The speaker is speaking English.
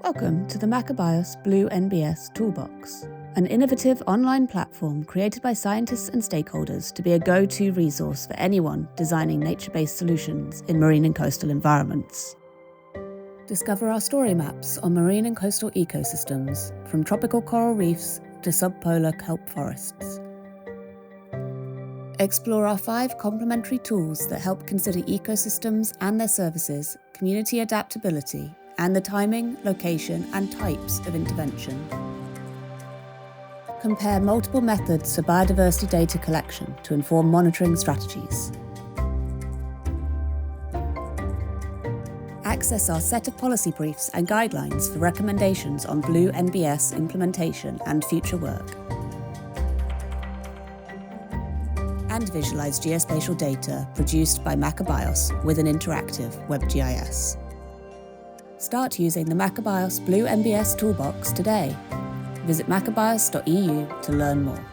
Welcome to the MaCoBioS Blue NBS Toolbox, an innovative online platform created by scientists and stakeholders to be a go-to resource for anyone designing nature-based solutions in marine and coastal environments. Discover our story maps on marine and coastal ecosystems, from tropical coral reefs to subpolar kelp forests. Explore our 5 complementary tools that help consider ecosystems and their services, community adaptability, and the timing, location, and types of intervention. Compare multiple methods for biodiversity data collection to inform monitoring strategies. Access our set of policy briefs and guidelines for recommendations on Blue NBS implementation and future work. And visualize geospatial data produced by MaCoBioS with an interactive WebGIS. Start using the MaCoBioS Blue NBS Toolbox today. Visit macobios.eu to learn more.